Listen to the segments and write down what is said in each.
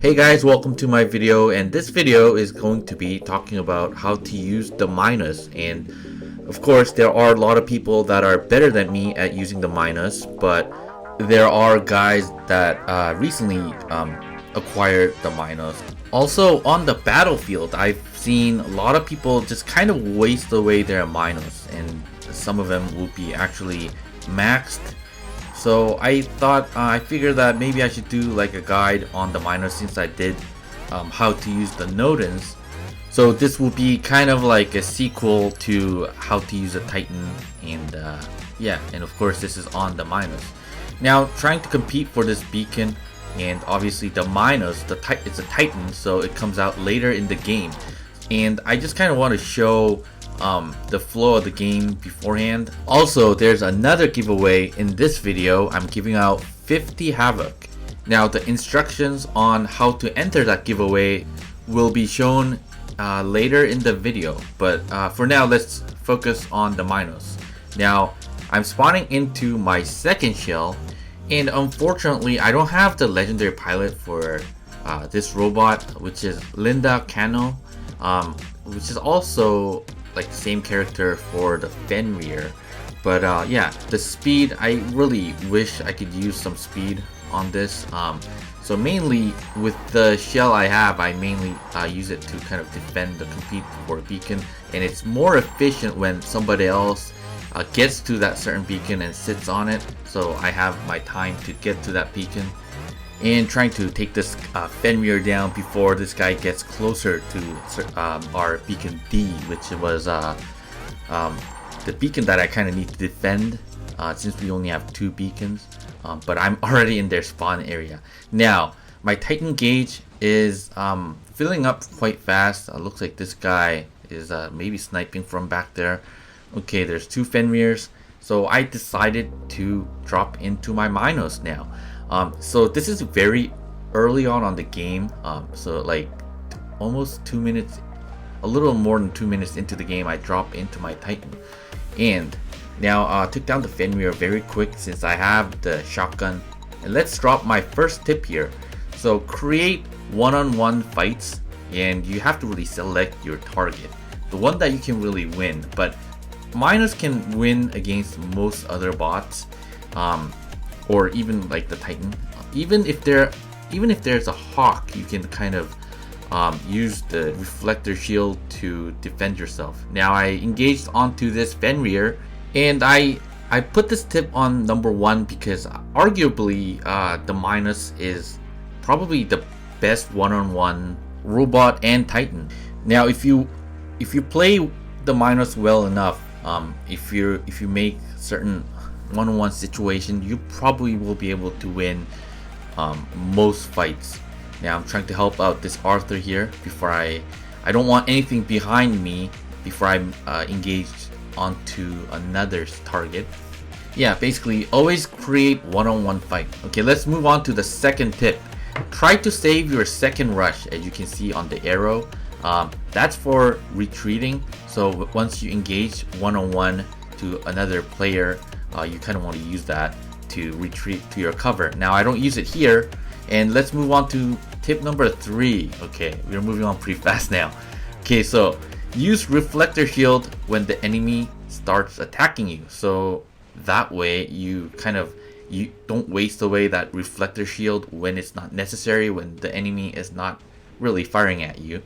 Hey guys, welcome to my video, and this video is going to be talking about how to use the MINOS. And of course there are a lot of people that are better than me at using the MINOS, but there are guys that recently acquired the MINOS. Also on the battlefield, I've seen a lot of people just kind of waste away their MINOS, and some of them will be actually maxed. So I thought, I figured that maybe I should do like a guide on the MINOS, since I did how to use the Nodens. So this will be kind of like a sequel to how to use a Titan, and yeah, and of course this is on the MINOS. Now trying to compete for this beacon, and obviously the MINOS, it's a Titan, so it comes out later in the game. And I just kind of want to show the flow of the game beforehand. Also, there's another giveaway in this video. I'm giving out 50 Havoc. Now the instructions on how to enter that giveaway will be shown later in the video, but for now let's focus on the MINOS. Now I'm spawning into my second shell, and unfortunately I don't have the legendary pilot for this robot, which is Linda Cano, which is also like the same character for the Fenrir. But yeah, the speed, I really wish I could use some speed on this. So mainly with the shell I have, I mainly use it to kind of defend the compete for a beacon, and it's more efficient when somebody else gets to that certain beacon and sits on it, so I have my time to get to that beacon. And trying to take this Fenrir down before this guy gets closer to our beacon D, which was the beacon that I kind of need to defend, since we only have 2 beacons, but I'm already in their spawn area. Now my Titan gauge is filling up quite fast. Looks like this guy is maybe sniping from back there. Okay, there's 2 Fenrirs, so I decided to drop into my MINOS now. So this is very early on the game, so like almost 2 minutes, a little more than 2 minutes into the game, I drop into my Titan. And now took down the Fenrir very quick since I have the shotgun. And let's drop my first tip here. So create one-on-one fights, and you have to really select your target, the one that you can really win. But MINOS can win against most other bots, or even like the Titan. Even if there's a Hawk, you can kind of use the Reflector shield to defend yourself. Now I engaged onto this Fenrir, and I put this tip on number 1 because arguably the MINOS is probably the best one-on-one robot and Titan. Now if you play the MINOS well enough, if you make certain one-on-one situation, you probably will be able to win most fights. Now I'm trying to help out this Arthur here before I don't want anything behind me before I'm engaged onto another target. Yeah, basically always create one-on-one fight. Okay, let's move on to the second tip. Try to save your second rush, as you can see on the arrow. That's for retreating. So once you engage one-on-one to another player, you kind of want to use that to retreat to your cover. Now I don't use it here, and let's move on to tip number 3. Okay, we're moving on pretty fast now. Okay, so use Reflector shield when the enemy starts attacking you, so that way you don't waste away that Reflector shield when it's not necessary, when the enemy is not really firing at you.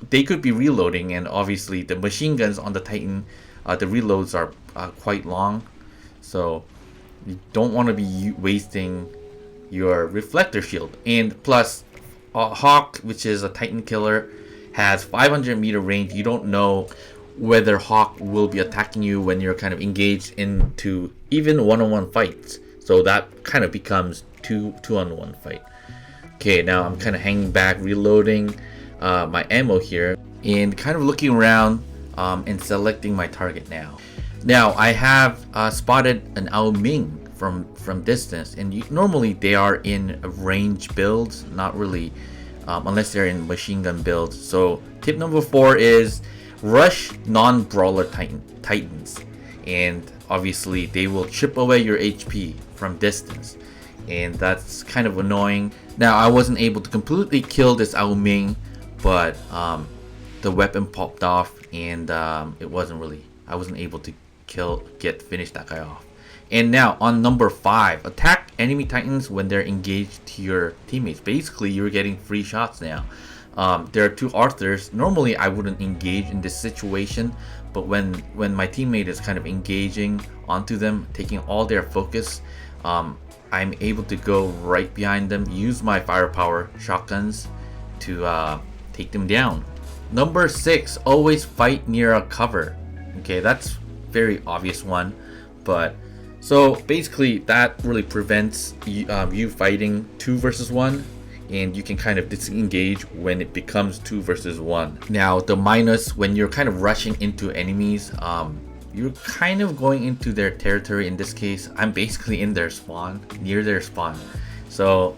They could be reloading, and obviously the machine guns on the Titan, the reloads are quite long, so you don't want to be wasting your Reflector shield. And plus Hawk, which is a Titan killer, has 500-meter range. You don't know whether Hawk will be attacking you when you're kind of engaged into even one-on-one fights, so that kind of becomes two-on-one fight. Okay, now I'm kind of hanging back, reloading my ammo here, and kind of looking around and selecting my target now. Now I have spotted an Ao Ming from distance, and normally they are in range builds, not really unless they're in machine gun builds. So tip number 4 is rush non-brawler titans, and obviously they will chip away your HP from distance, and that's kind of annoying. Now I wasn't able to completely kill this Ao Ming, but the weapon popped off, and it wasn't really, I wasn't able to finish that guy off. And now on number 5, attack enemy titans when they're engaged to your teammates. Basically, you're getting free shots now. There are 2 Arthurs. Normally I wouldn't engage in this situation, but when my teammate is kind of engaging onto them, taking all their focus, I'm able to go right behind them, use my firepower shotguns to take them down. Number 6, always fight near a cover. Okay, that's very obvious one, but so basically that really prevents you fighting 2 versus 1, and you can kind of disengage when it becomes 2 versus 1. Now the MINOS, when you're kind of rushing into enemies, you're kind of going into their territory. In this case, I'm basically in their spawn, near their spawn. So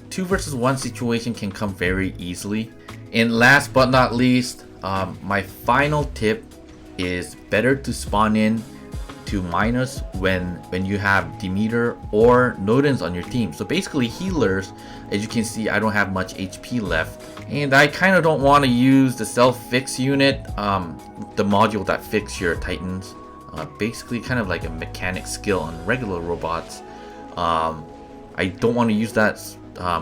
2 versus 1 situation can come very easily. And last but not least, my final tip is better to spawn in to MINOS when you have Demeter or Nodens on your team. So basically healers, as you can see, I don't have much HP left, and I kind of don't want to use the self-fix unit, the module that fix your titans, basically kind of like a mechanic skill on regular robots. I don't want to use that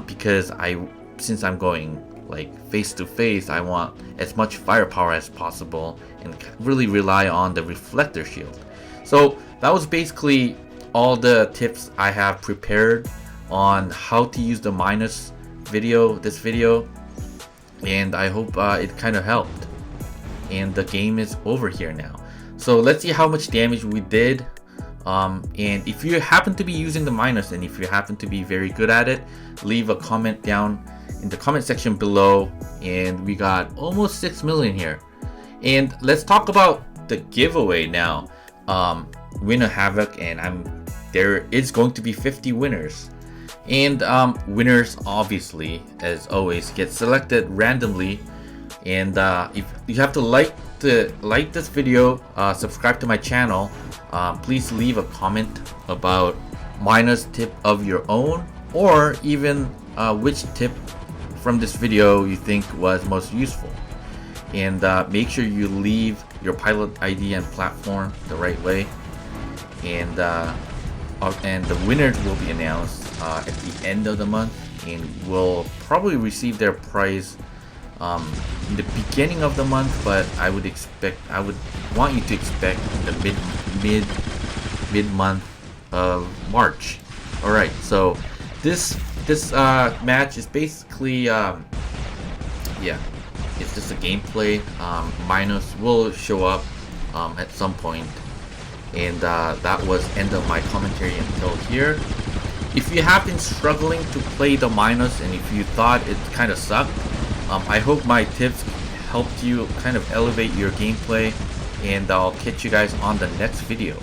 because since I'm going like face to face, I want as much firepower as possible and really rely on the reflector shield. So that was basically all the tips I have prepared on how to use the MINOS this video, and I hope it kind of helped. And the game is over here now, so let's see how much damage we did. And if you happen to be using the MINOS, and if you happen to be very good at it, leave a comment down in the comment section below. And we got almost 6 million here. And let's talk about the giveaway now. Win a Havoc, and there is going to be 50 winners, and winners obviously, as always, get selected randomly. And if you have to like this video, subscribe to my channel, please leave a comment about MINOS tip of your own, or even which tip from this video you think was most useful. And make sure you leave your pilot ID and platform the right way, and the winners will be announced at the end of the month, and will probably receive their prize in the beginning of the month, but I would want you to expect in the mid-month of March. All right, so this match is basically yeah, it's just a gameplay. MINOS will show up at some point, and that was end of my commentary until here. If you have been struggling to play the MINOS, and if you thought it kind of sucked, I hope my tips helped you kind of elevate your gameplay, and I'll catch you guys on the next video.